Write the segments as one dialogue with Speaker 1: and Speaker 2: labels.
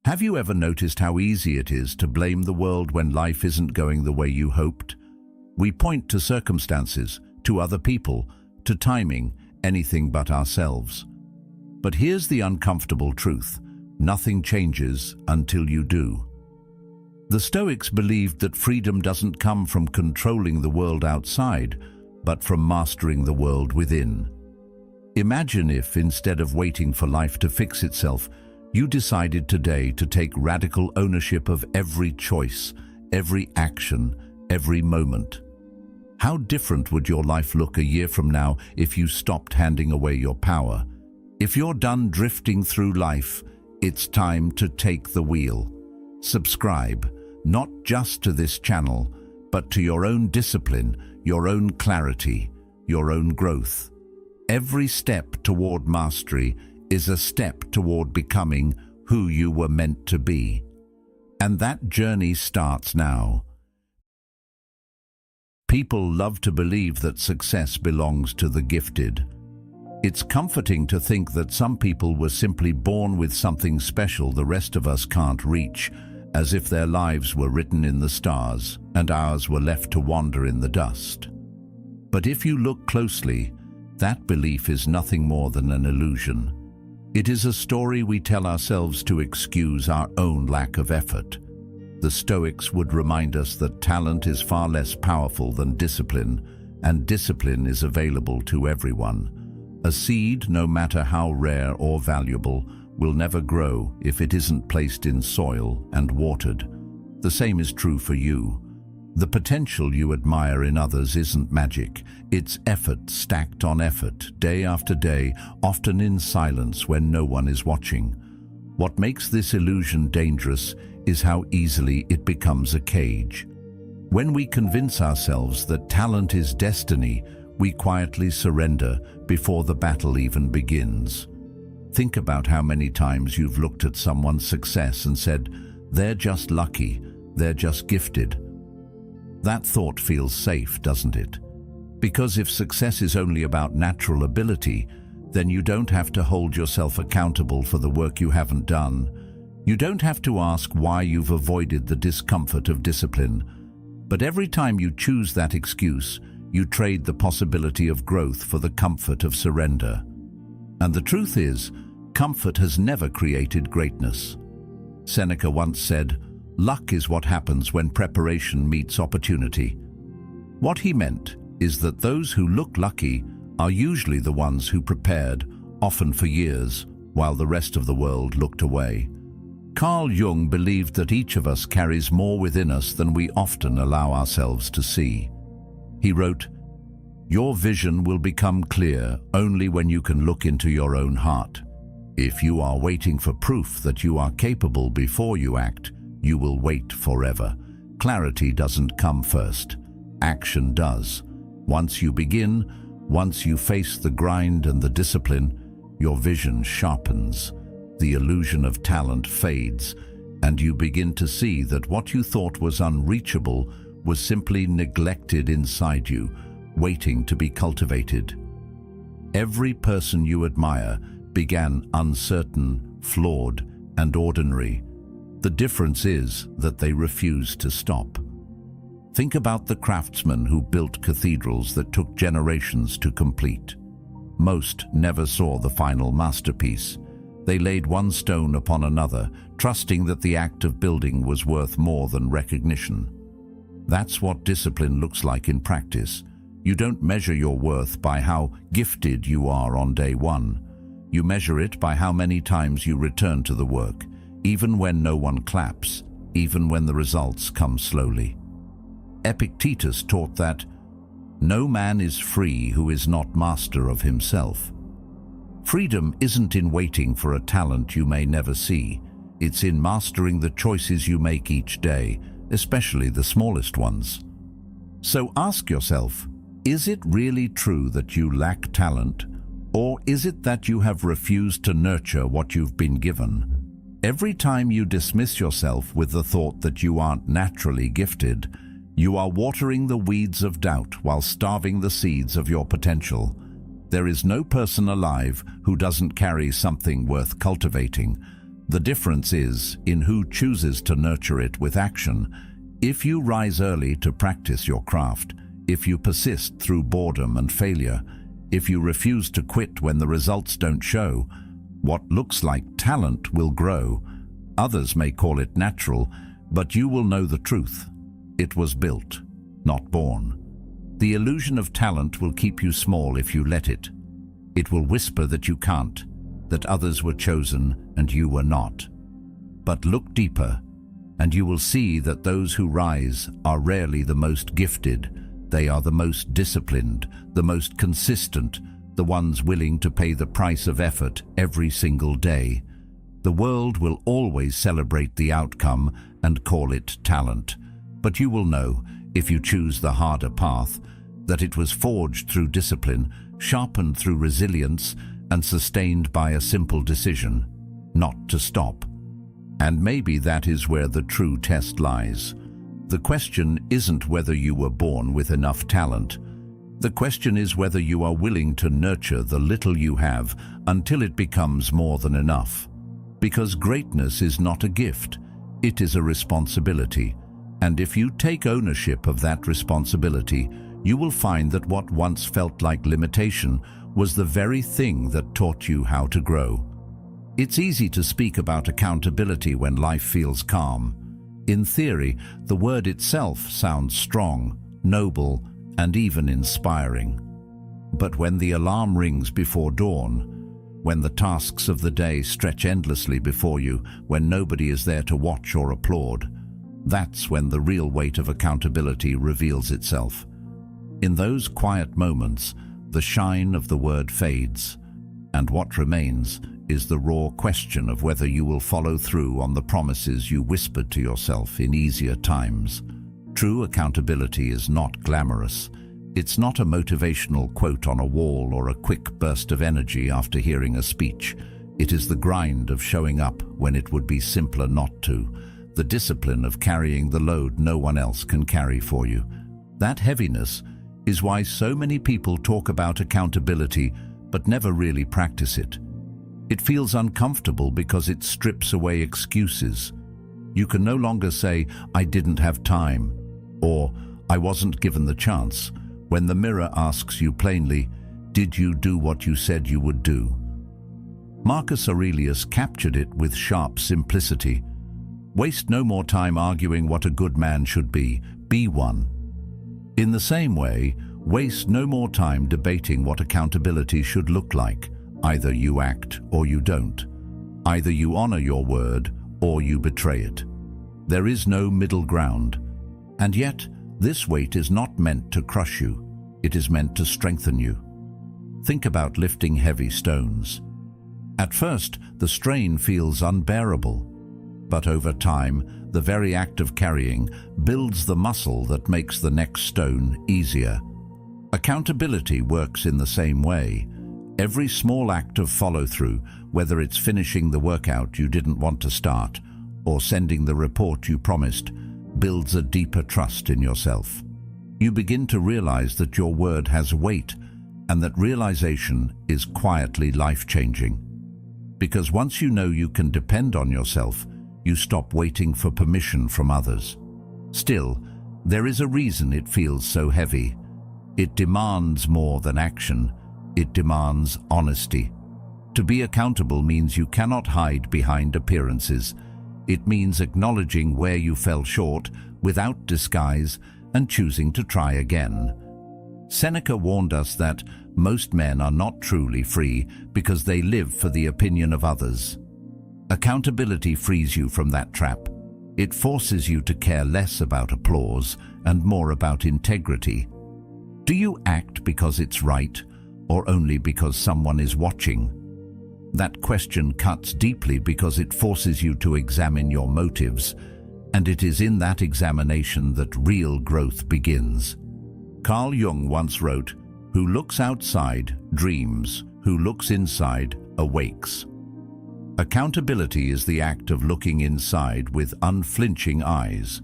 Speaker 1: Have you ever noticed how easy it is to blame the world when life isn't going the way you hoped? We point to circumstances, to other people, to timing, anything but ourselves. But here's the uncomfortable truth: nothing changes until you do. The Stoics believed that freedom doesn't come from controlling the world outside, but from mastering the world within. Imagine if, instead of waiting for life to fix itself, you decided today to take radical ownership of every choice, every action, every moment. How different would your life look a year from now if you stopped handing away your power? If you're done drifting through life, it's time to take the wheel. Subscribe, not just to this channel, but to your own discipline, your own clarity, your own growth. Every step toward mastery is a step toward becoming who you were meant to be. And that journey starts now. People love to believe that success belongs to the gifted. It's comforting to think that some people were simply born with something special the rest of us can't reach, as if their lives were written in the stars and ours were left to wander in the dust. But if you look closely, that belief is nothing more than an illusion. It is a story we tell ourselves to excuse our own lack of effort. The Stoics would remind us that talent is far less powerful than discipline, and discipline is available to everyone. A seed, no matter how rare or valuable, will never grow if it isn't placed in soil and watered. The same is true for you. The potential you admire in others isn't magic. It's effort stacked on effort, day after day, often in silence when no one is watching. What makes this illusion dangerous is how easily it becomes a cage. When we convince ourselves that talent is destiny, we quietly surrender before the battle even begins. Think about how many times you've looked at someone's success and said, "They're just lucky, they're just gifted." That thought feels safe, doesn't it? Because if success is only about natural ability, then you don't have to hold yourself accountable for the work you haven't done. You don't have to ask why you've avoided the discomfort of discipline. But every time you choose that excuse, you trade the possibility of growth for the comfort of surrender. And the truth is, comfort has never created greatness. Seneca once said, "Luck is what happens when preparation meets opportunity." What he meant is that those who look lucky are usually the ones who prepared, often for years, while the rest of the world looked away. Carl Jung believed that each of us carries more within us than we often allow ourselves to see. He wrote, "Your vision will become clear only when you can look into your own heart. If you are waiting for proof that you are capable before you act, you will wait forever. Clarity doesn't come first. Action does. Once you begin, once you face the grind and the discipline, your vision sharpens. The illusion of talent fades, and you begin to see that what you thought was unreachable was simply neglected inside you, waiting to be cultivated. Every person you admire began uncertain, flawed, and ordinary. The difference is that they refuse to stop. Think about the craftsmen who built cathedrals that took generations to complete. Most never saw the final masterpiece. They laid one stone upon another, trusting that the act of building was worth more than recognition. That's what discipline looks like in practice. You don't measure your worth by how gifted you are on day one. You measure it by how many times you return to the work, even when no one claps, even when the results come slowly. Epictetus taught that no man is free who is not master of himself. Freedom isn't in waiting for a talent you may never see. It's in mastering the choices you make each day, especially the smallest ones. So ask yourself, is it really true that you lack talent, or is it that you have refused to nurture what you've been given? Every time you dismiss yourself with the thought that you aren't naturally gifted, you are watering the weeds of doubt while starving the seeds of your potential. There is no person alive who doesn't carry something worth cultivating. The difference is in who chooses to nurture it with action. If you rise early to practice your craft, if you persist through boredom and failure, if you refuse to quit when the results don't show, what looks like talent will grow. Others may call it natural, but you will know the truth. It was built, not born. The illusion of talent will keep you small if you let it. It will whisper that you can't, that others were chosen and you were not. But look deeper, and you will see that those who rise are rarely the most gifted. They are the most disciplined, the most consistent, the ones willing to pay the price of effort every single day. The world will always celebrate the outcome and call it talent. But you will know, if you choose the harder path, that it was forged through discipline, sharpened through resilience, and sustained by a simple decision, not to stop. And maybe that is where the true test lies. The question isn't whether you were born with enough talent. The question is whether you are willing to nurture the little you have until it becomes more than enough. Because greatness is not a gift, it is a responsibility. And if you take ownership of that responsibility, you will find that what once felt like limitation was the very thing that taught you how to grow. It's easy to speak about accountability when life feels calm. In theory, the word itself sounds strong, noble, and even inspiring. But when the alarm rings before dawn, when the tasks of the day stretch endlessly before you, when nobody is there to watch or applaud, that's when the real weight of accountability reveals itself. In those quiet moments, the shine of the word fades, and what remains is the raw question of whether you will follow through on the promises you whispered to yourself in easier times. True accountability is not glamorous. It's not a motivational quote on a wall or a quick burst of energy after hearing a speech. It is the grind of showing up when it would be simpler not to, the discipline of carrying the load no one else can carry for you. That heaviness is why so many people talk about accountability but never really practice it. It feels uncomfortable because it strips away excuses. You can no longer say, "I didn't have time," or "I wasn't given the chance," when the mirror asks you plainly, "Did you do what you said you would do?" Marcus Aurelius captured it with sharp simplicity. Waste no more time arguing what a good man should be one. In the same way, waste no more time debating what accountability should look like. Either you act or you don't. Either you honor your word or you betray it. There is no middle ground. And yet, this weight is not meant to crush you. It is meant to strengthen you. Think about lifting heavy stones. At first, the strain feels unbearable. But over time, the very act of carrying builds the muscle that makes the next stone easier. Accountability works in the same way. Every small act of follow-through, whether it's finishing the workout you didn't want to start or sending the report you promised, builds a deeper trust in yourself. You begin to realize that your word has weight, and that realization is quietly life-changing. Because once you know you can depend on yourself, you stop waiting for permission from others. Still, there is a reason it feels so heavy. It demands more than action. It demands honesty. To be accountable means you cannot hide behind appearances. It means acknowledging where you fell short without disguise and choosing to try again. Seneca warned us that most men are not truly free because they live for the opinion of others. Accountability frees you from that trap. It forces you to care less about applause and more about integrity. Do you act because it's right, or only because someone is watching? That question cuts deeply because it forces you to examine your motives, and it is in that examination that real growth begins. Carl Jung once wrote, "Who looks outside dreams, who looks inside awakes." Accountability is the act of looking inside with unflinching eyes.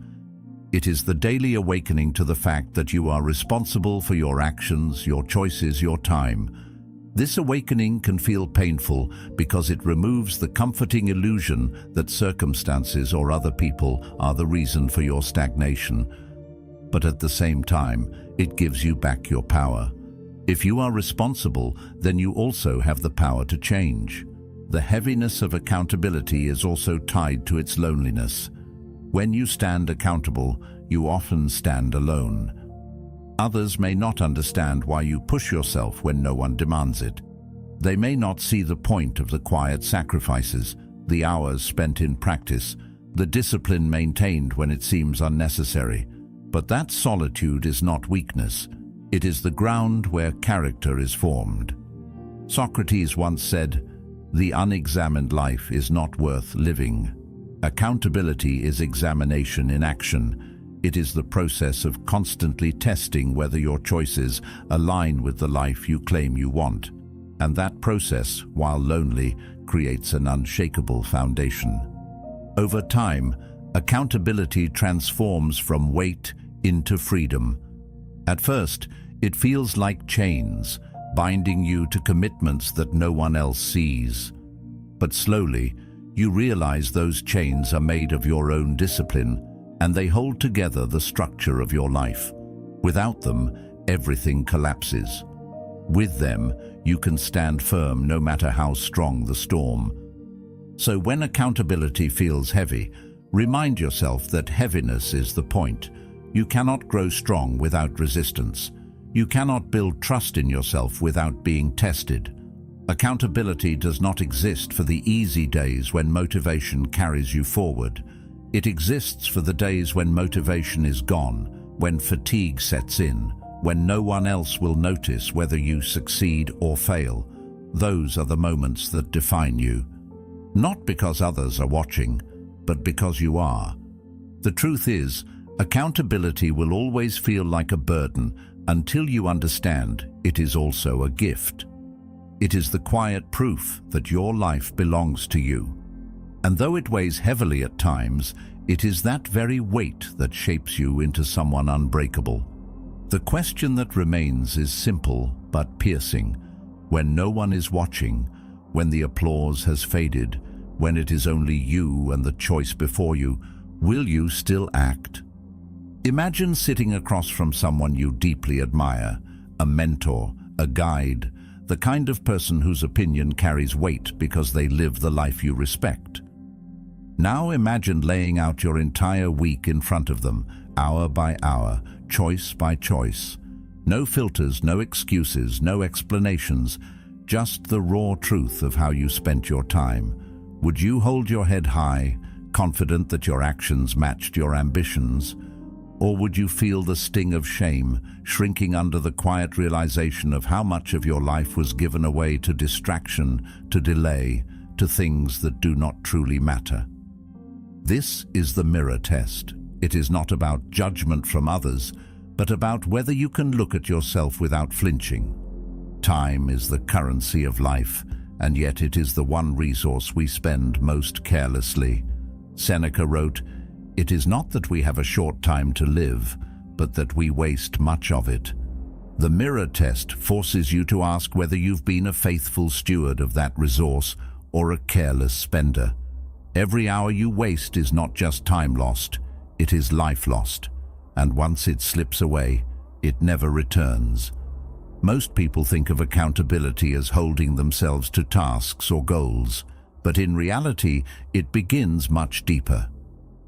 Speaker 1: It is the daily awakening to the fact that you are responsible for your actions, your choices, your time. This awakening can feel painful because it removes the comforting illusion that circumstances or other people are the reason for your stagnation. But at the same time, it gives you back your power. If you are responsible, then you also have the power to change. The heaviness of accountability is also tied to its loneliness. When you stand accountable, you often stand alone. Others may not understand why you push yourself when no one demands it. They may not see the point of the quiet sacrifices, the hours spent in practice, the discipline maintained when it seems unnecessary. But that solitude is not weakness. It is the ground where character is formed. Socrates once said, "The unexamined life is not worth living." Accountability is examination in action. It is the process of constantly testing whether your choices align with the life you claim you want. And that process, while lonely, creates an unshakable foundation. Over time, accountability transforms from weight into freedom. At first, it feels like chains, binding you to commitments that no one else sees. But slowly, you realize those chains are made of your own discipline, and they hold together the structure of your life. Without them, everything collapses. With them, you can stand firm no matter how strong the storm. So when accountability feels heavy, remind yourself that heaviness is the point. You cannot grow strong without resistance. You cannot build trust in yourself without being tested. Accountability does not exist for the easy days when motivation carries you forward. It exists for the days when motivation is gone, when fatigue sets in, when no one else will notice whether you succeed or fail. Those are the moments that define you. Not because others are watching, but because you are. The truth is, accountability will always feel like a burden until you understand it is also a gift. It is the quiet proof that your life belongs to you. And though it weighs heavily at times, it is that very weight that shapes you into someone unbreakable. The question that remains is simple but piercing. When no one is watching, when the applause has faded, when it is only you and the choice before you, will you still act? Imagine sitting across from someone you deeply admire, a mentor, a guide, the kind of person whose opinion carries weight because they live the life you respect. Now imagine laying out your entire week in front of them, hour by hour, choice by choice. No filters, no excuses, no explanations, just the raw truth of how you spent your time. Would you hold your head high, confident that your actions matched your ambitions? Or would you feel the sting of shame, shrinking under the quiet realization of how much of your life was given away to distraction, to delay, to things that do not truly matter? This is the mirror test. It is not about judgment from others, but about whether you can look at yourself without flinching. Time is the currency of life, and yet it is the one resource we spend most carelessly. Seneca wrote, "It is not that we have a short time to live, but that we waste much of it." The mirror test forces you to ask whether you've been a faithful steward of that resource or a careless spender. Every hour you waste is not just time lost, it is life lost. And once it slips away, it never returns. Most people think of accountability as holding themselves to tasks or goals, but in reality, it begins much deeper.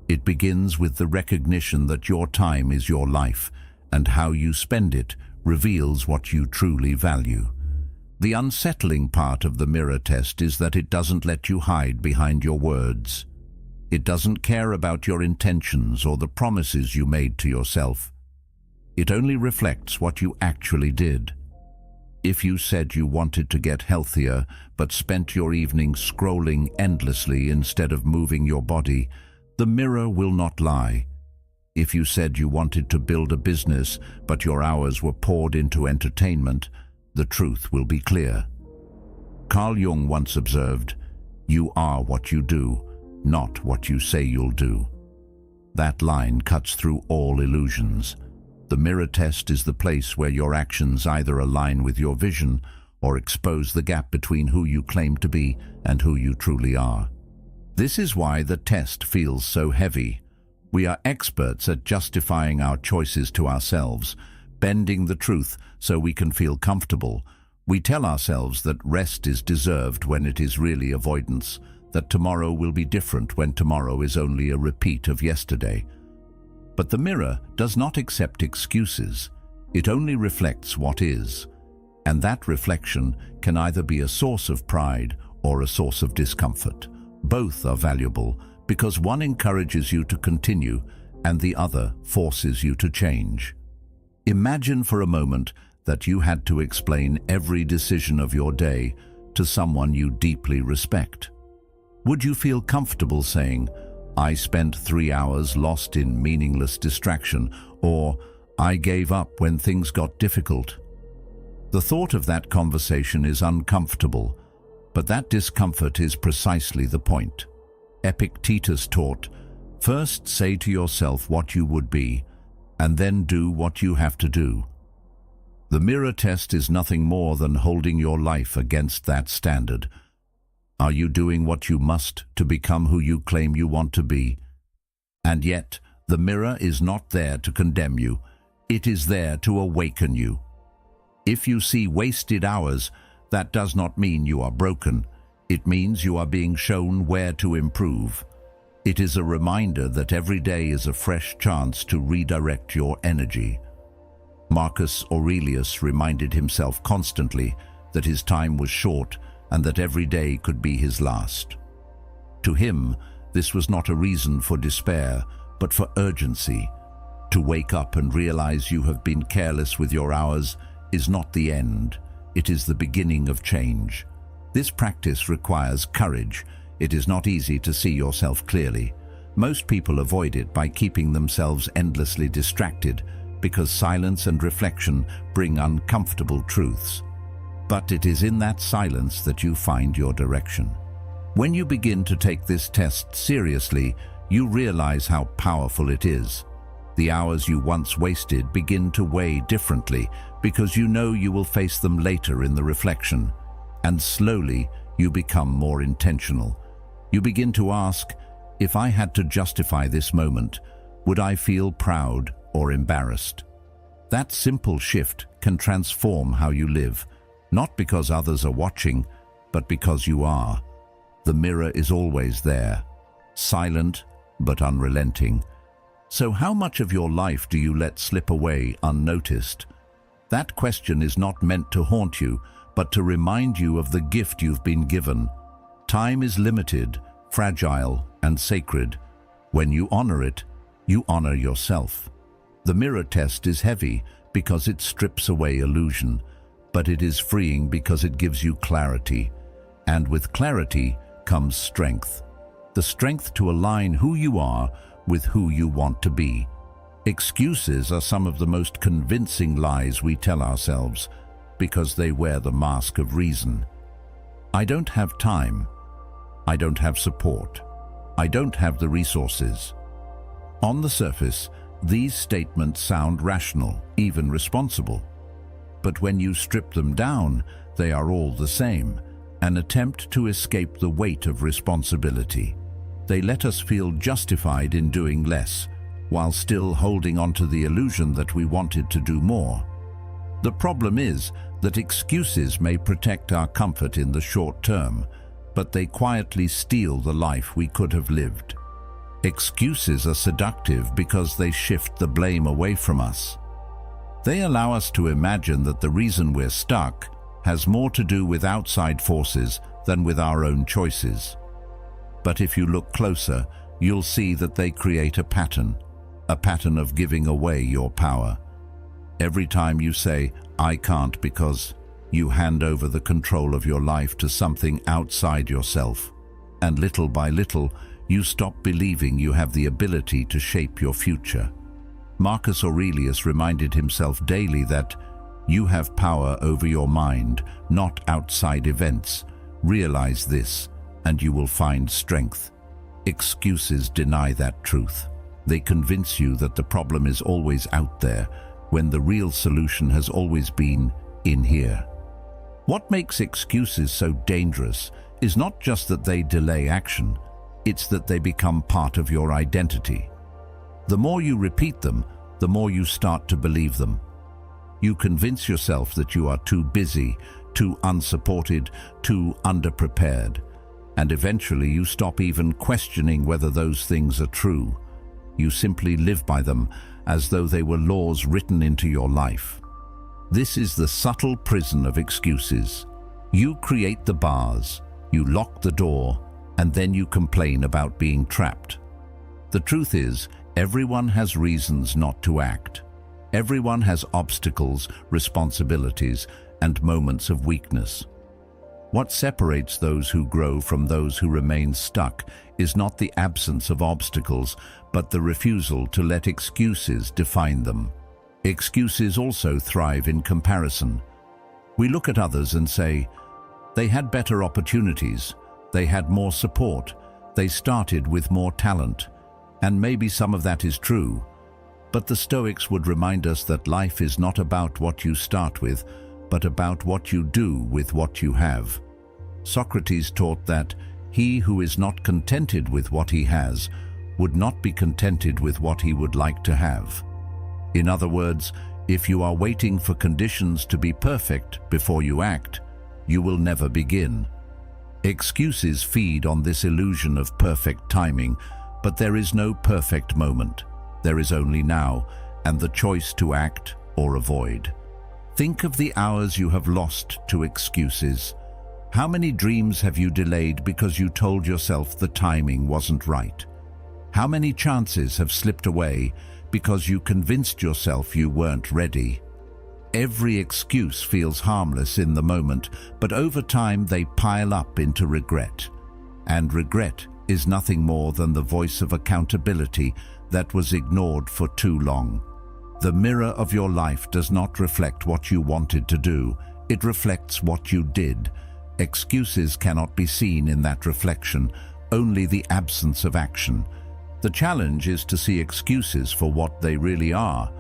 Speaker 1: It begins with the recognition that your time is your life, and how you spend it reveals what you truly value. The unsettling part of the mirror test is that it doesn't let you hide behind your words. It doesn't care about your intentions or the promises you made to yourself. It only reflects what you actually did. If you said you wanted to get healthier but spent your evenings scrolling endlessly instead of moving your body, the mirror will not lie. If you said you wanted to build a business but your hours were poured into entertainment, the truth will be clear. Carl Jung once observed, "You are what you do, not what you say you'll do." That line cuts through all illusions. The mirror test is the place where your actions either align with your vision or expose the gap between who you claim to be and who you truly are. This is why the test feels so heavy. We are experts at justifying our choices to ourselves, bending the truth so we can feel comfortable. We tell ourselves that rest is deserved when it is really avoidance, that tomorrow will be different when tomorrow is only a repeat of yesterday. But the mirror does not accept excuses. It only reflects what is. And that reflection can either be a source of pride or a source of discomfort. Both are valuable because one encourages you to continue and the other forces you to change. Imagine for a moment that you had to explain every decision of your day to someone you deeply respect. Would you feel comfortable saying, "I spent 3 hours lost in meaningless distraction," or "I gave up when things got difficult"? The thought of that conversation is uncomfortable, but that discomfort is precisely the point. Epictetus taught, "First say to yourself what you would be, and then do what you have to do." The mirror test is nothing more than holding your life against that standard. Are you doing what you must to become who you claim you want to be? And yet, the mirror is not there to condemn you. It is there to awaken you. If you see wasted hours, that does not mean you are broken. It means you are being shown where to improve. It is a reminder that every day is a fresh chance to redirect your energy. Marcus Aurelius reminded himself constantly that his time was short and that every day could be his last. To him, this was not a reason for despair, but for urgency. To wake up and realize you have been careless with your hours is not the end. It is the beginning of change. This practice requires courage. It is not easy to see yourself clearly. Most people avoid it by keeping themselves endlessly distracted because silence and reflection bring uncomfortable truths. But it is in that silence that you find your direction. When you begin to take this test seriously, you realize how powerful it is. The hours you once wasted begin to weigh differently because you know you will face them later in the reflection. And slowly, you become more intentional. You begin to ask, if I had to justify this moment, would I feel proud or embarrassed? That simple shift can transform how you live, not because others are watching, but because you are. The mirror is always there, silent but unrelenting. So how much of your life do you let slip away unnoticed? That question is not meant to haunt you, but to remind you of the gift you've been given. Time is limited, fragile, and sacred. When you honor it, you honor yourself. The mirror test is heavy because it strips away illusion, but it is freeing because it gives you clarity. And with clarity comes strength. The strength to align who you are with who you want to be. Excuses are some of the most convincing lies we tell ourselves because they wear the mask of reason. I don't have time. I don't have support. I don't have the resources. On the surface, these statements sound rational, even responsible. But when you strip them down, they are all the same, an attempt to escape the weight of responsibility. They let us feel justified in doing less, while still holding on to the illusion that we wanted to do more. The problem is that excuses may protect our comfort in the short term, but they quietly steal the life we could have lived. Excuses are seductive because they shift the blame away from us. They allow us to imagine that the reason we're stuck has more to do with outside forces than with our own choices. But if you look closer, you'll see that they create a pattern of giving away your power. Every time you say, "I can't," because you hand over the control of your life to something outside yourself. And little by little, you stop believing you have the ability to shape your future. Marcus Aurelius reminded himself daily that you have power over your mind, not outside events. Realize this, and you will find strength. Excuses deny that truth. They convince you that the problem is always out there, when the real solution has always been in here. What makes excuses so dangerous is not just that they delay action, it's that they become part of your identity. The more you repeat them, the more you start to believe them. You convince yourself that you are too busy, too unsupported, too underprepared, and eventually you stop even questioning whether those things are true. You simply live by them as though they were laws written into your life. This is the subtle prison of excuses. You create the bars, you lock the door, and then you complain about being trapped. The truth is, everyone has reasons not to act. Everyone has obstacles, responsibilities, and moments of weakness. What separates those who grow from those who remain stuck is not the absence of obstacles, but the refusal to let excuses define them. Excuses also thrive in comparison. We look at others and say, they had better opportunities, they had more support, they started with more talent, and maybe some of that is true. But the Stoics would remind us that life is not about what you start with, but about what you do with what you have. Socrates taught that he who is not contented with what he has would not be contented with what he would like to have. In other words, if you are waiting for conditions to be perfect before you act, you will never begin. Excuses feed on this illusion of perfect timing, but there is no perfect moment. There is only now, and the choice to act or avoid. Think of the hours you have lost to excuses. How many dreams have you delayed because you told yourself the timing wasn't right? How many chances have slipped away because you convinced yourself you weren't ready? Every excuse feels harmless in the moment, but over time they pile up into regret. And regret is nothing more than the voice of accountability that was ignored for too long. The mirror of your life does not reflect what you wanted to do, it reflects what you did. Excuses cannot be seen in that reflection, only the absence of action. The challenge is to see excuses for what they really are,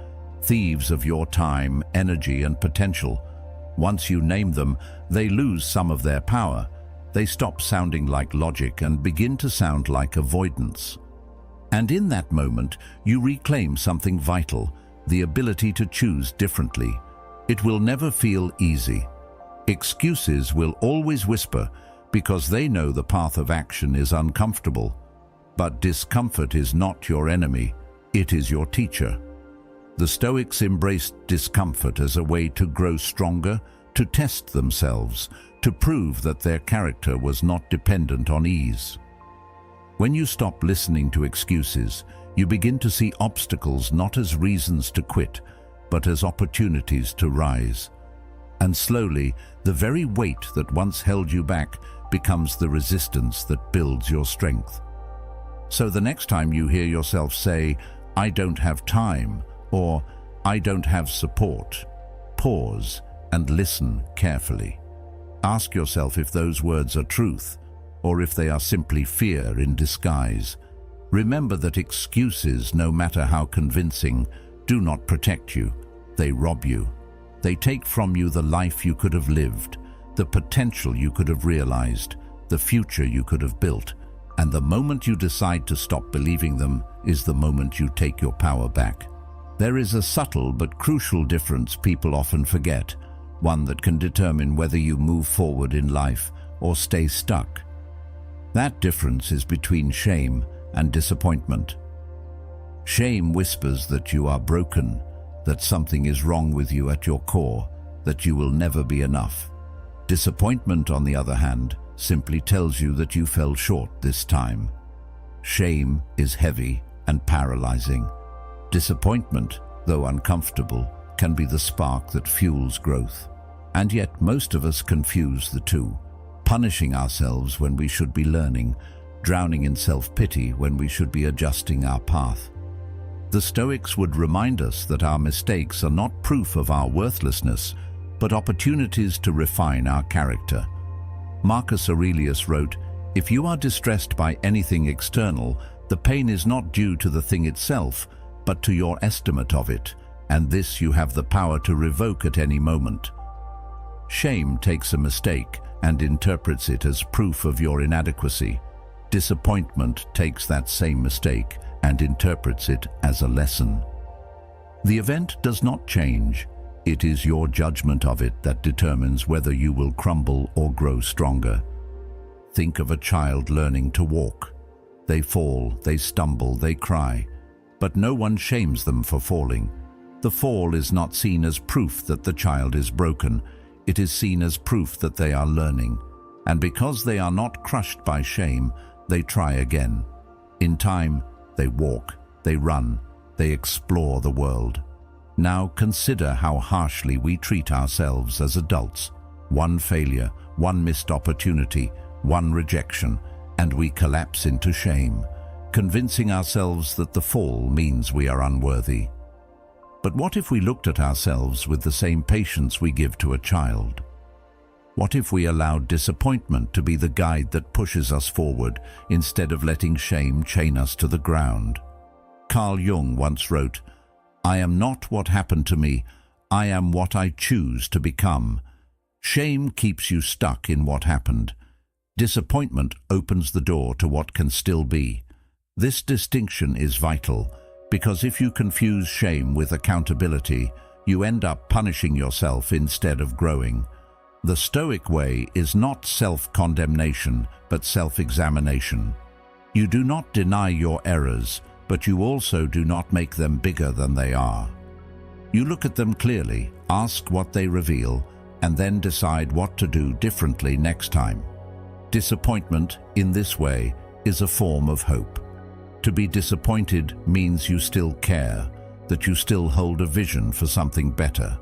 Speaker 1: thieves of your time, energy, and potential. Once you name them, they lose some of their power. They stop sounding like logic and begin to sound like avoidance. And in that moment, you reclaim something vital, the ability to choose differently. It will never feel easy. Excuses will always whisper because they know the path of action is uncomfortable. But discomfort is not your enemy, it is your teacher. The Stoics embraced discomfort as a way to grow stronger, to test themselves, to prove that their character was not dependent on ease. When you stop listening to excuses, you begin to see obstacles not as reasons to quit, but as opportunities to rise. And slowly, the very weight that once held you back becomes the resistance that builds your strength. So the next time you hear yourself say, "I don't have time," or "I don't have support," pause and listen carefully. Ask yourself if those words are truth, or if they are simply fear in disguise. Remember that excuses, no matter how convincing, do not protect you. They rob you. They take from you the life you could have lived, the potential you could have realized, the future you could have built. And the moment you decide to stop believing them is the moment you take your power back. There is a subtle but crucial difference people often forget, one that can determine whether you move forward in life or stay stuck. That difference is between shame and disappointment. Shame whispers that you are broken, that something is wrong with you at your core, that you will never be enough. Disappointment, on the other hand, simply tells you that you fell short this time. Shame is heavy and paralyzing. Disappointment, though uncomfortable, can be the spark that fuels growth. And yet most of us confuse the two, punishing ourselves when we should be learning, drowning in self-pity when we should be adjusting our path. The Stoics would remind us that our mistakes are not proof of our worthlessness, but opportunities to refine our character. Marcus Aurelius wrote, "If you are distressed by anything external, the pain is not due to the thing itself, but to your estimate of it, and this you have the power to revoke at any moment." Shame takes a mistake and interprets it as proof of your inadequacy. Disappointment takes that same mistake and interprets it as a lesson. The event does not change. It is your judgment of it that determines whether you will crumble or grow stronger. Think of a child learning to walk. They fall, they stumble, they cry, but no one shames them for falling. The fall is not seen as proof that the child is broken. It is seen as proof that they are learning. And because they are not crushed by shame, they try again. In time, they walk, they run, they explore the world. Now consider how harshly we treat ourselves as adults. One failure, one missed opportunity, one rejection, and we collapse into shame, convincing ourselves that the fall means we are unworthy. But what if we looked at ourselves with the same patience we give to a child? What if we allowed disappointment to be the guide that pushes us forward instead of letting shame chain us to the ground? Carl Jung once wrote, "I am not what happened to me, I am what I choose to become." Shame keeps you stuck in what happened. Disappointment opens the door to what can still be. This distinction is vital, because if you confuse shame with accountability, you end up punishing yourself instead of growing. The Stoic way is not self-condemnation, but self-examination. You do not deny your errors, but you also do not make them bigger than they are. You look at them clearly, ask what they reveal, and then decide what to do differently next time. Disappointment, in this way, is a form of hope. To be disappointed means you still care, that you still hold a vision for something better.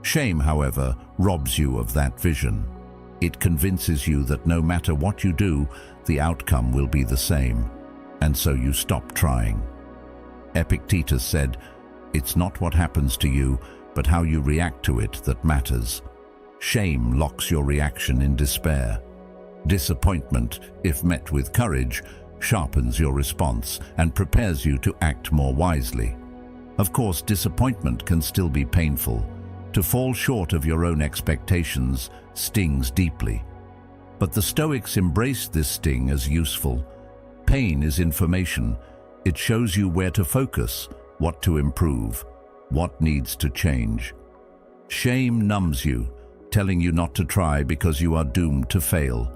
Speaker 1: Shame, however, robs you of that vision. It convinces you that no matter what you do, the outcome will be the same, and so you stop trying. Epictetus said, "It's not what happens to you, but how you react to it that matters." Shame locks your reaction in despair. Disappointment, if met with courage, sharpens your response and prepares you to act more wisely. Of course, disappointment can still be painful. To fall short of your own expectations stings deeply. But the Stoics embraced this sting as useful. Pain is information. It shows you where to focus, what to improve, what needs to change. Shame numbs you, telling you not to try because you are doomed to fail.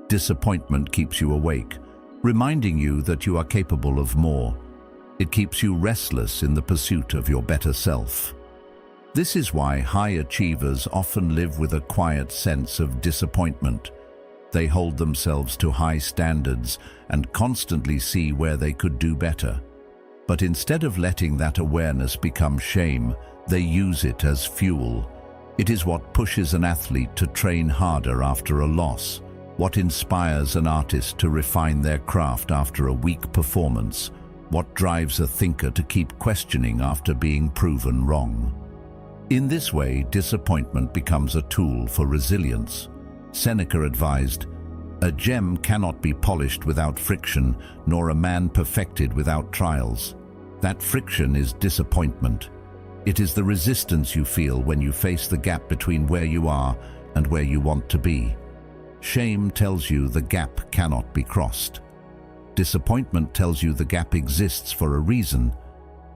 Speaker 1: Disappointment keeps you awake, reminding you that you are capable of more. It keeps you restless in the pursuit of your better self. This is why high achievers often live with a quiet sense of disappointment. They hold themselves to high standards and constantly see where they could do better. But instead of letting that awareness become shame, they use it as fuel. It is what pushes an athlete to train harder after a loss, what inspires an artist to refine their craft after a weak performance, what drives a thinker to keep questioning after being proven wrong. In this way, disappointment becomes a tool for resilience. Seneca advised, "A gem cannot be polished without friction, nor a man perfected without trials." That friction is disappointment. It is the resistance you feel when you face the gap between where you are and where you want to be. Shame tells you the gap cannot be crossed. Disappointment tells you the gap exists for a reason,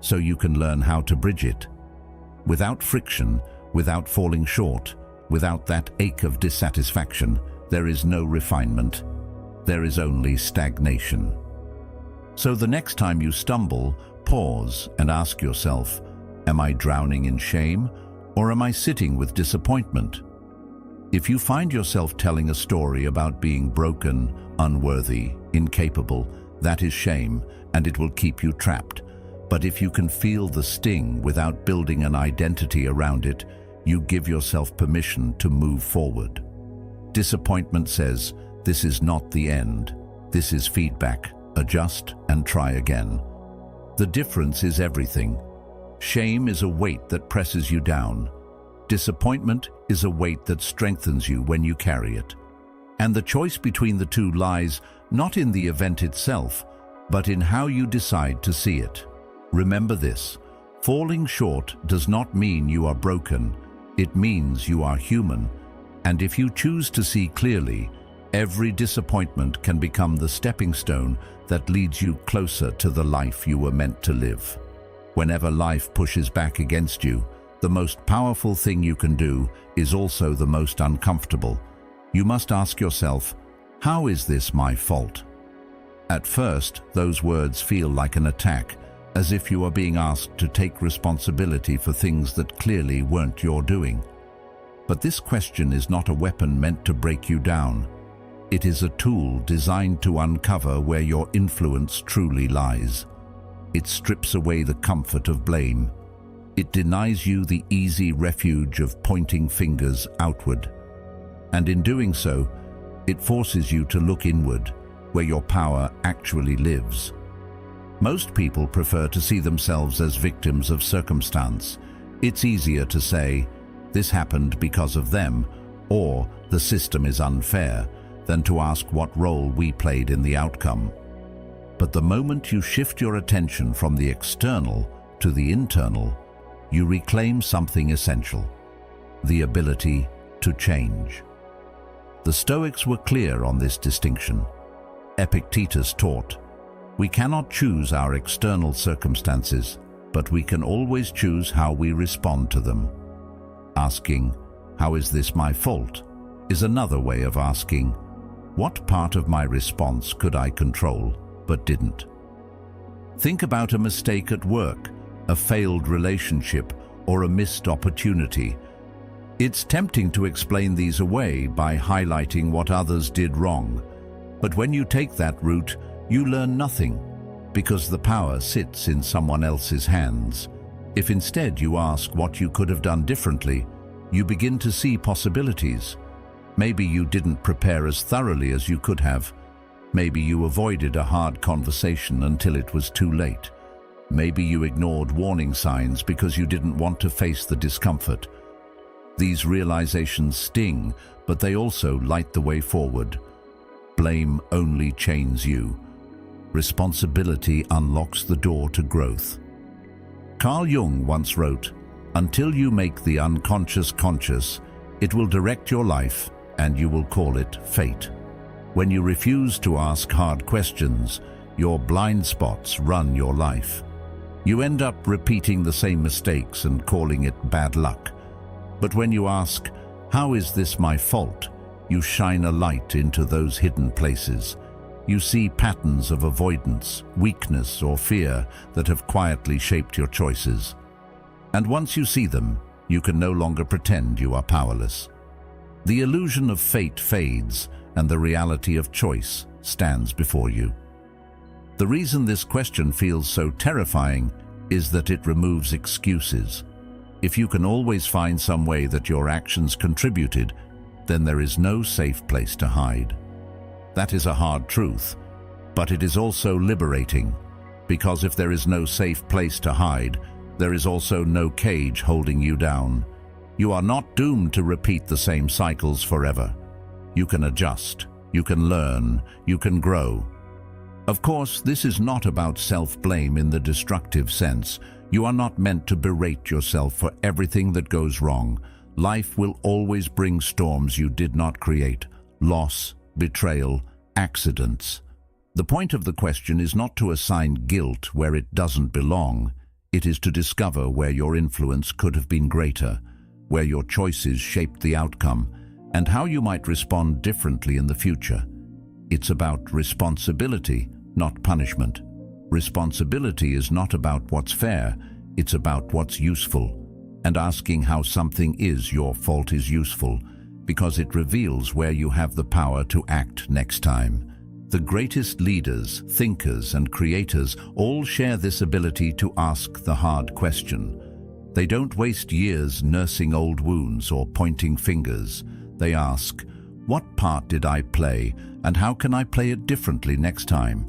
Speaker 1: so you can learn how to bridge it. Without friction, without falling short, without that ache of dissatisfaction, there is no refinement. There is only stagnation. So the next time you stumble, pause and ask yourself, am I drowning in shame, or am I sitting with disappointment? If you find yourself telling a story about being broken, unworthy, incapable, that is shame, and it will keep you trapped. But if you can feel the sting without building an identity around it, you give yourself permission to move forward. Disappointment says, "This is not the end. This is feedback. Adjust and try again." The difference is everything. Shame is a weight that presses you down. Disappointment is a weight that strengthens you when you carry it. And the choice between the two lies not in the event itself, but in how you decide to see it. Remember this, falling short does not mean you are broken. It means you are human. And if you choose to see clearly, every disappointment can become the stepping stone that leads you closer to the life you were meant to live. Whenever life pushes back against you, the most powerful thing you can do is also the most uncomfortable. You must ask yourself, how is this my fault? At first, those words feel like an attack, as if you are being asked to take responsibility for things that clearly weren't your doing. But this question is not a weapon meant to break you down. It is a tool designed to uncover where your influence truly lies. It strips away the comfort of blame. It denies you the easy refuge of pointing fingers outward. And in doing so, it forces you to look inward, where your power actually lives. Most people prefer to see themselves as victims of circumstance. It's easier to say, "This happened because of them," or "the system is unfair," than to ask what role we played in the outcome. But the moment you shift your attention from the external to the internal, you reclaim something essential: the ability to change. The Stoics were clear on this distinction. Epictetus taught, "We cannot choose our external circumstances, but we can always choose how we respond to them." Asking, "How is this my fault?" is another way of asking, "What part of my response could I control, but didn't?" Think about a mistake at work, a failed relationship, or a missed opportunity. It's tempting to explain these away by highlighting what others did wrong. But when you take that route, you learn nothing, because the power sits in someone else's hands. If instead you ask what you could have done differently, you begin to see possibilities. Maybe you didn't prepare as thoroughly as you could have. Maybe you avoided a hard conversation until it was too late. Maybe you ignored warning signs because you didn't want to face the discomfort. These realizations sting, but they also light the way forward. Blame only chains you. Responsibility unlocks the door to growth. Carl Jung once wrote, "Until you make the unconscious conscious, it will direct your life, and you will call it fate." When you refuse to ask hard questions, your blind spots run your life. You end up repeating the same mistakes and calling it bad luck. But when you ask, "How is this my fault?" you shine a light into those hidden places. You see patterns of avoidance, weakness, or fear that have quietly shaped your choices. And once you see them, you can no longer pretend you are powerless. The illusion of fate fades, and the reality of choice stands before you. The reason this question feels so terrifying is that it removes excuses. If you can always find some way that your actions contributed, then there is no safe place to hide. That is a hard truth, but it is also liberating, because if there is no safe place to hide, there is also no cage holding you down. You are not doomed to repeat the same cycles forever. You can adjust, you can learn, you can grow. Of course, this is not about self-blame in the destructive sense. You are not meant to berate yourself for everything that goes wrong. Life will always bring storms you did not create: loss, betrayal, accidents. The point of the question is not to assign guilt where it doesn't belong. It is to discover where your influence could have been greater, where your choices shaped the outcome, and how you might respond differently in the future. It's about responsibility, not punishment. Responsibility is not about what's fair, it's about what's useful. And asking how something is your fault is useful, because it reveals where you have the power to act next time. The greatest leaders, thinkers, and creators all share this ability to ask the hard question. They don't waste years nursing old wounds or pointing fingers. They ask, "What part did I play, and how can I play it differently next time?"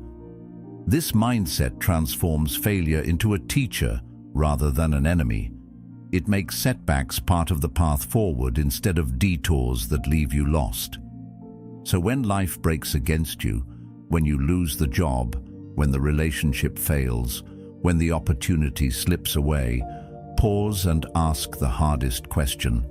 Speaker 1: This mindset transforms failure into a teacher rather than an enemy. It makes setbacks part of the path forward instead of detours that leave you lost. So when life breaks against you, when you lose the job, when the relationship fails, when the opportunity slips away, pause and ask the hardest question.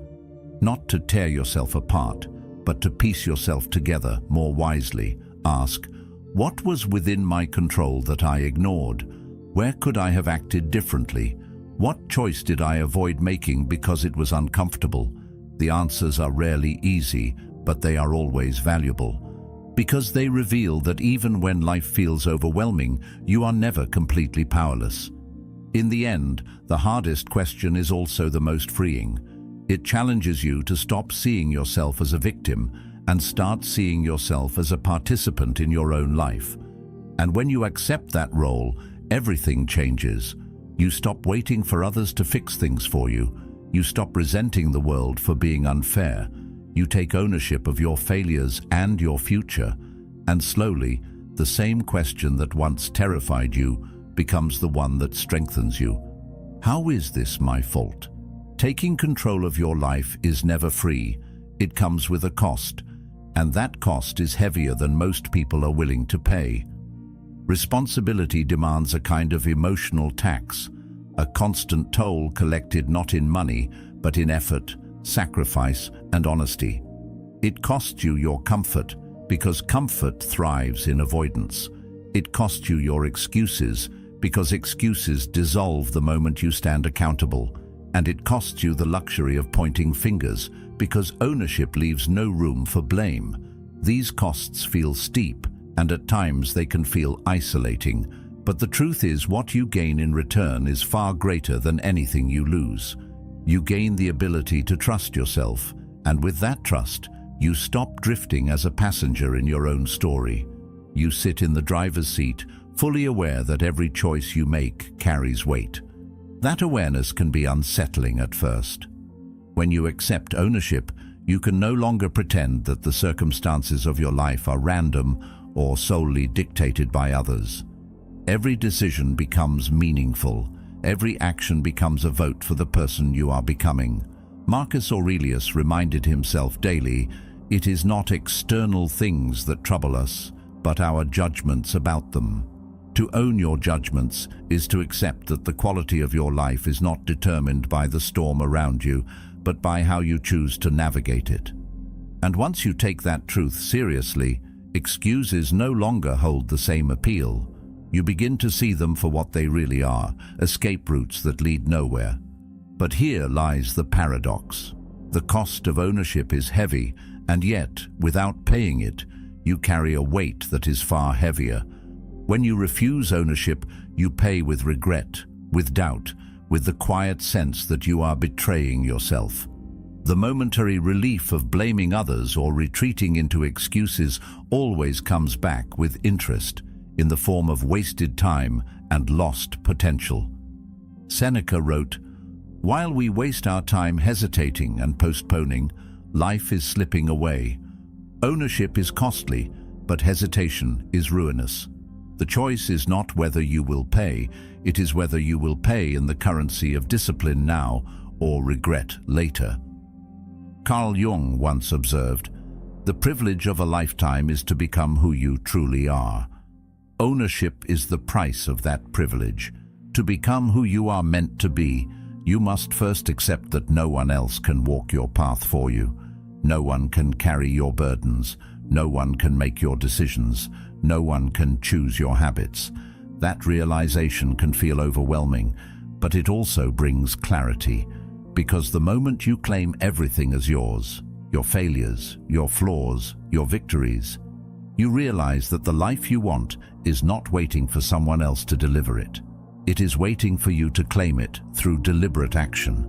Speaker 1: not to tear yourself apart, but to piece yourself together more wisely. Ask, what was within my control that I ignored? Where could I have acted differently? What choice did I avoid making because it was uncomfortable? The answers are rarely easy, but they are always valuable, because they reveal that even when life feels overwhelming, you are never completely powerless. In the end, the hardest question is also the most freeing. It challenges you to stop seeing yourself as a victim and start seeing yourself as a participant in your own life. And when you accept that role, everything changes. You stop waiting for others to fix things for you. You stop resenting the world for being unfair. You take ownership of your failures and your future. And slowly, the same question that once terrified you becomes the one that strengthens you. How is this my fault? Taking control of your life is never free. It comes with a cost, and that cost is heavier than most people are willing to pay. Responsibility demands a kind of emotional tax, a constant toll collected not in money, but in effort, sacrifice, and honesty. It costs you your comfort, because comfort thrives in avoidance. It costs you your excuses, because excuses dissolve the moment you stand accountable. And it costs you the luxury of pointing fingers, because ownership leaves no room for blame. These costs feel steep, and at times they can feel isolating. But the truth is, what you gain in return is far greater than anything you lose. You gain the ability to trust yourself, and with that trust, you stop drifting as a passenger in your own story. You sit in the driver's seat, fully aware that every choice you make carries weight. That awareness can be unsettling at first. When you accept ownership, you can no longer pretend that the circumstances of your life are random or solely dictated by others. Every decision becomes meaningful. Every action becomes a vote for the person you are becoming. Marcus Aurelius reminded himself daily, "It is not external things that trouble us, but our judgments about them." To own your judgments is to accept that the quality of your life is not determined by the storm around you, but by how you choose to navigate it. And once you take that truth seriously, excuses no longer hold the same appeal. You begin to see them for what they really are, escape routes that lead nowhere. But here lies the paradox. The cost of ownership is heavy, and yet, without paying it, you carry a weight that is far heavier. When you refuse ownership, you pay with regret, with doubt, with the quiet sense that you are betraying yourself. The momentary relief of blaming others or retreating into excuses always comes back with interest, in the form of wasted time and lost potential. Seneca wrote, "While we waste our time hesitating and postponing, life is slipping away. Ownership is costly, but hesitation is ruinous. The choice is not whether you will pay, it is whether you will pay in the currency of discipline now or regret later." Carl Jung once observed, "The privilege of a lifetime is to become who you truly are." Ownership is the price of that privilege. To become who you are meant to be, you must first accept that no one else can walk your path for you. No one can carry your burdens. No one can make your decisions. No one can choose your habits. That realization can feel overwhelming, but it also brings clarity, because the moment you claim everything as yours, your failures, your flaws, your victories, you realize that the life you want is not waiting for someone else to deliver it. It is waiting for you to claim it through deliberate action.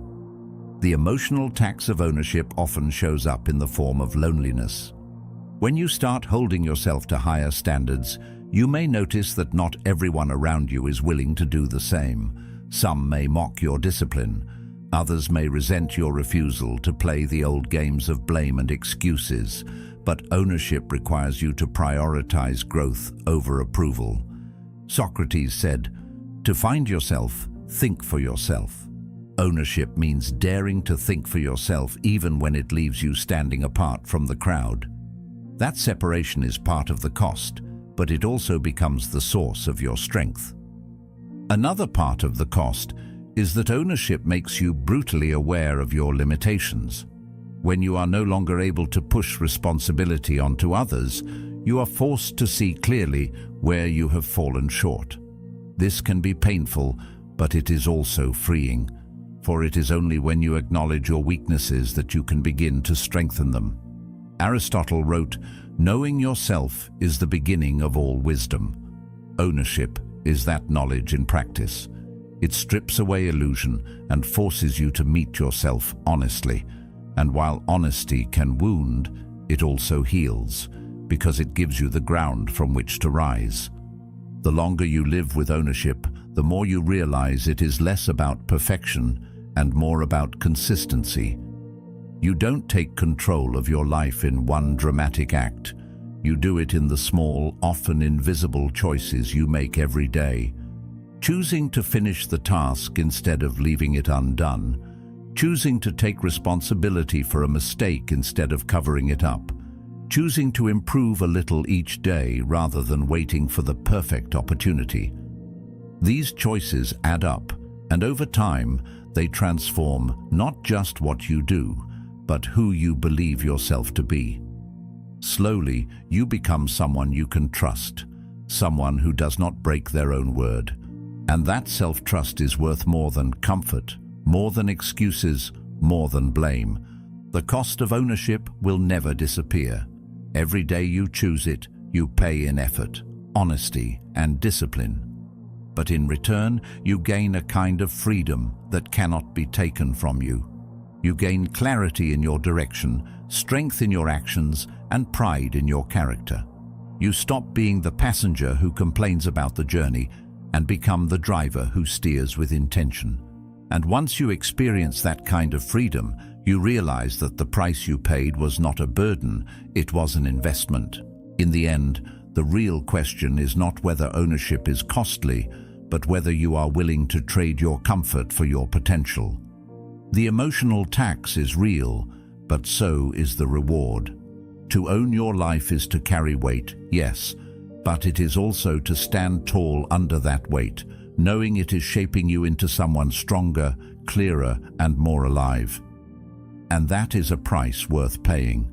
Speaker 1: The emotional tax of ownership often shows up in the form of loneliness. When you start holding yourself to higher standards, you may notice that not everyone around you is willing to do the same. Some may mock your discipline. Others may resent your refusal to play the old games of blame and excuses. But ownership requires you to prioritize growth over approval. Socrates said, "To find yourself, think for yourself." Ownership means daring to think for yourself even when it leaves you standing apart from the crowd. That separation is part of the cost, but it also becomes the source of your strength. Another part of the cost is that ownership makes you brutally aware of your limitations. When you are no longer able to push responsibility onto others, you are forced to see clearly where you have fallen short. This can be painful, but it is also freeing, for it is only when you acknowledge your weaknesses that you can begin to strengthen them. Aristotle wrote, "Knowing yourself is the beginning of all wisdom." Ownership is that knowledge in practice. It strips away illusion and forces you to meet yourself honestly. And while honesty can wound, it also heals, because it gives you the ground from which to rise. The longer you live with ownership, the more you realize it is less about perfection and more about consistency. You don't take control of your life in one dramatic act. You do it in the small, often invisible choices you make every day. Choosing to finish the task instead of leaving it undone. Choosing to take responsibility for a mistake instead of covering it up. Choosing to improve a little each day rather than waiting for the perfect opportunity. These choices add up, and over time, they transform not just what you do, but who you believe yourself to be. Slowly, you become someone you can trust, someone who does not break their own word. And that self-trust is worth more than comfort, more than excuses, more than blame. The cost of ownership will never disappear. Every day you choose it, you pay in effort, honesty, and discipline. But in return, you gain a kind of freedom that cannot be taken from you. You gain clarity in your direction, strength in your actions, and pride in your character. You stop being the passenger who complains about the journey and become the driver who steers with intention. And once you experience that kind of freedom, you realize that the price you paid was not a burden, it was an investment. In the end, the real question is not whether ownership is costly, but whether you are willing to trade your comfort for your potential. The emotional tax is real, but so is the reward. To own your life is to carry weight, yes, but it is also to stand tall under that weight, knowing it is shaping you into someone stronger, clearer, and more alive. And that is a price worth paying.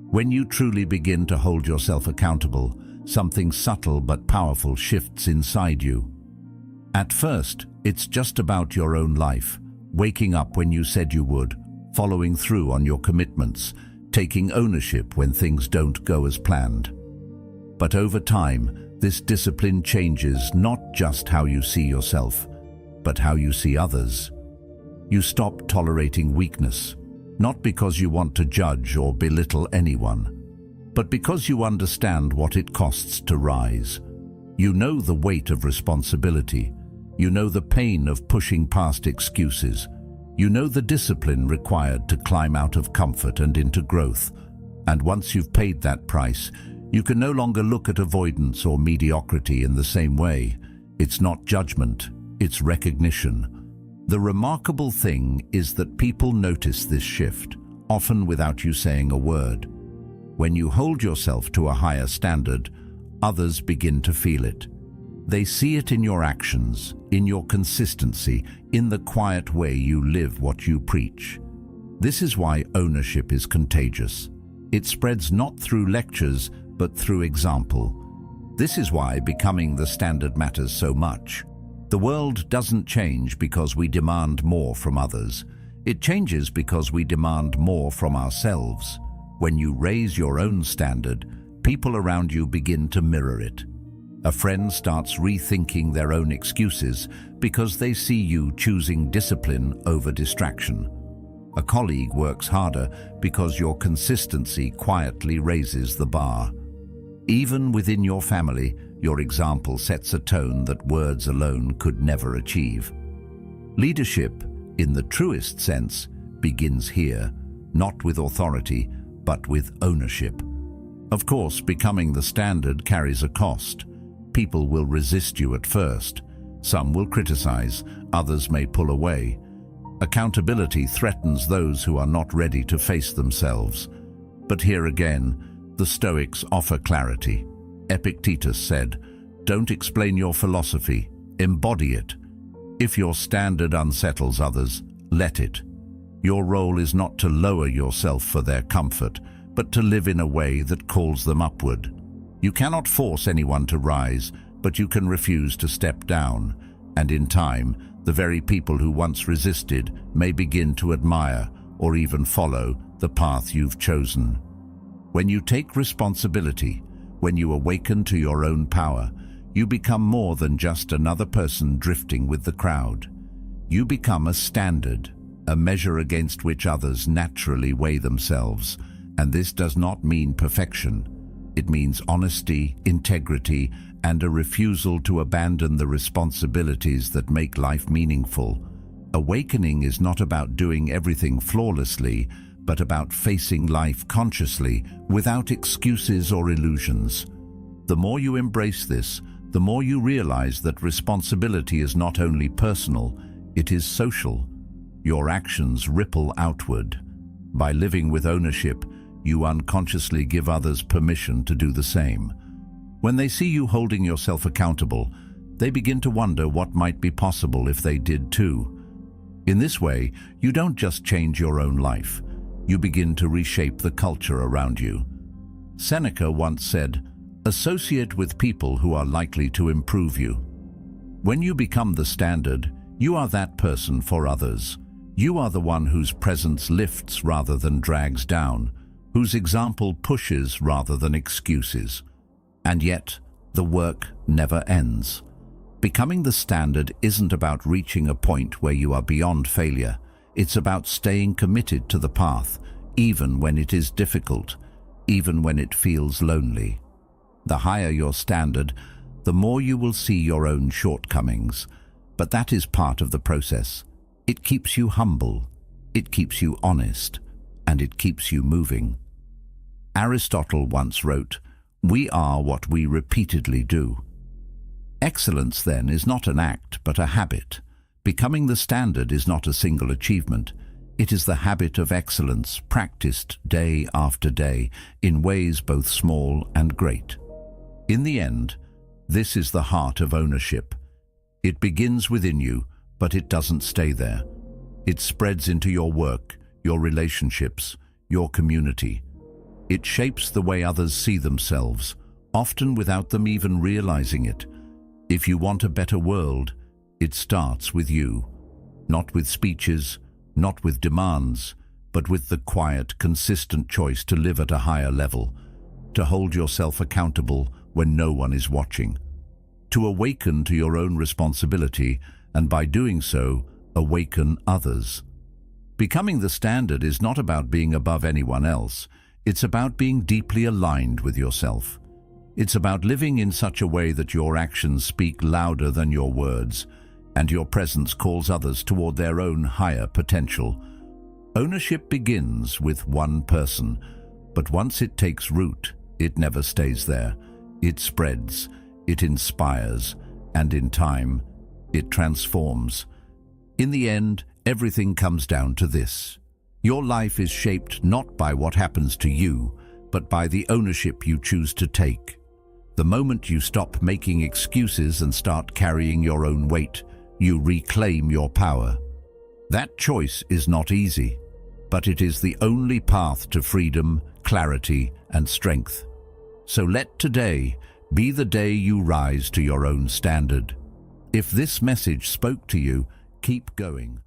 Speaker 1: When you truly begin to hold yourself accountable, something subtle but powerful shifts inside you. At first, it's just about your own life, waking up when you said you would, following through on your commitments, taking ownership when things don't go as planned. But over time, this discipline changes not just how you see yourself, but how you see others. You stop tolerating weakness, not because you want to judge or belittle anyone, but because you understand what it costs to rise. You know the weight of responsibility. You know the pain of pushing past excuses. You know the discipline required to climb out of comfort and into growth. And once you've paid that price, you can no longer look at avoidance or mediocrity in the same way. It's not judgment, it's recognition. The remarkable thing is that people notice this shift, often without you saying a word. When you hold yourself to a higher standard, others begin to feel it. They see it in your actions, in your consistency, in the quiet way you live what you preach. This is why ownership is contagious. It spreads not through lectures, but through example. This is why becoming the standard matters so much. The world doesn't change because we demand more from others. It changes because we demand more from ourselves. When you raise your own standard, people around you begin to mirror it. A friend starts rethinking their own excuses because they see you choosing discipline over distraction. A colleague works harder because your consistency quietly raises the bar. Even within your family, your example sets a tone that words alone could never achieve. Leadership, in the truest sense, begins here, not with authority, but with ownership. Of course, becoming the standard carries a cost. People will resist you at first. Some will criticize, others may pull away. Accountability threatens those who are not ready to face themselves. But here again, the Stoics offer clarity. Epictetus said, "Don't explain your philosophy, embody it. If your standard unsettles others, let it. Your role is not to lower yourself for their comfort, but to live in a way that calls them upward. You cannot force anyone to rise, but you can refuse to step down, and in time, the very people who once resisted may begin to admire or even follow the path you've chosen. When you take responsibility, when you awaken to your own power, you become more than just another person drifting with the crowd. You become a standard, a measure against which others naturally weigh themselves, and this does not mean perfection. It means honesty, integrity, and a refusal to abandon the responsibilities that make life meaningful. Awakening is not about doing everything flawlessly, but about facing life consciously, without excuses or illusions. The more you embrace this, the more you realize that responsibility is not only personal, it is social. Your actions ripple outward. By living with ownership, you unconsciously give others permission to do the same. When they see you holding yourself accountable, they begin to wonder what might be possible if they did too. In this way, you don't just change your own life, you begin to reshape the culture around you. Seneca once said, "Associate with people who are likely to improve you." When you become the standard, you are that person for others. You are the one whose presence lifts rather than drags down, whose example pushes rather than excuses. And yet, the work never ends. Becoming the standard isn't about reaching a point where you are beyond failure. It's about staying committed to the path, even when it is difficult, even when it feels lonely. The higher your standard, the more you will see your own shortcomings. But that is part of the process. It keeps you humble, it keeps you honest, and it keeps you moving. Aristotle once wrote, "We are what we repeatedly do." Excellence, then, is not an act, but a habit. Becoming the standard is not a single achievement. It is the habit of excellence, practiced day after day, in ways both small and great. In the end, this is the heart of ownership. It begins within you, but it doesn't stay there. It spreads into your work, your relationships, your community. It shapes the way others see themselves, often without them even realizing it. If you want a better world, it starts with you. Not with speeches, not with demands, but with the quiet, consistent choice to live at a higher level, to hold yourself accountable when no one is watching, to awaken to your own responsibility, and by doing so, awaken others. Becoming the standard is not about being above anyone else. It's about being deeply aligned with yourself. It's about living in such a way that your actions speak louder than your words, and your presence calls others toward their own higher potential. Ownership begins with one person, but once it takes root, it never stays there. It spreads, it inspires, and in time, it transforms. In the end, everything comes down to this. Your life is shaped not by what happens to you, but by the ownership you choose to take. The moment you stop making excuses and start carrying your own weight, you reclaim your power. That choice is not easy, but it is the only path to freedom, clarity, and strength. So let today be the day you rise to your own standard. If this message spoke to you, keep going.